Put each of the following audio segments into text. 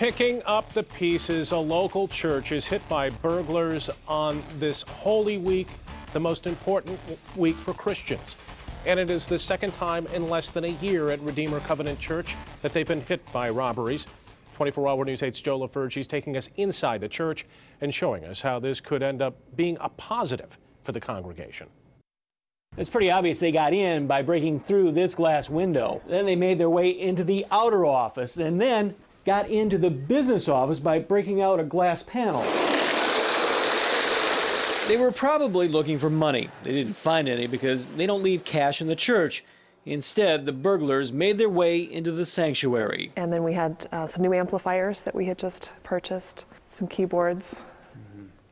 Picking up the pieces, a local church is hit by burglars on this Holy Week, the most important week for Christians. And it is the second time in less than a year at Redeemer Covenant Church that they've been hit by robberies. 24-Hour News 8's Joe LaFerge is taking us inside the church and showing us how this could end up being a positive for the congregation. It's pretty obvious they got in by breaking through this glass window. Then they made their way into the outer office and then got into the business office by breaking out a glass panel. They were probably looking for money. They didn't find any because they don't leave cash in the church. Instead, the burglars made their way into the sanctuary. And then we had some new amplifiers that we had just purchased, some keyboards,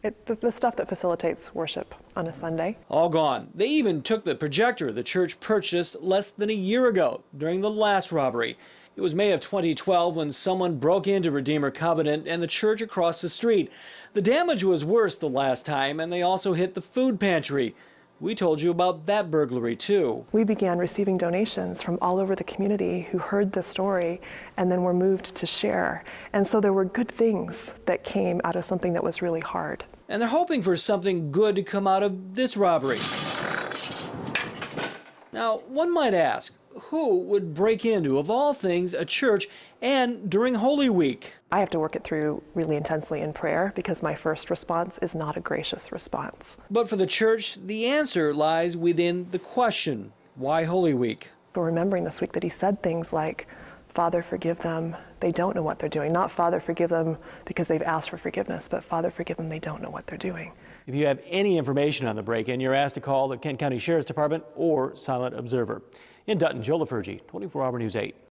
the stuff that facilitates worship on a Sunday. All gone. They even took the projector the church purchased less than a year ago during the last robbery. It was May of 2012 when someone broke into Redeemer Covenant and the church across the street. The damage was worse the last time, and they also hit the food pantry. We told you about that burglary, too. We began receiving donations from all over the community who heard the story and then were moved to share. And so there were good things that came out of something that was really hard. And they're hoping for something good to come out of this robbery. Now, one might ask, who would break into, of all things, a church and during Holy Week? I have to work it through really intensely in prayer because my first response is not a gracious response. But for the church, the answer lies within the question, why Holy Week? We're remembering this week that he said things like, Father, forgive them, they don't know what they're doing. Not Father, forgive them because they've asked for forgiveness, but Father, forgive them, they don't know what they're doing. If you have any information on the break-in, you're asked to call the Kent County Sheriff's Department or Silent Observer. In Dutton, Joe LaFerge, 24-Hour News 8.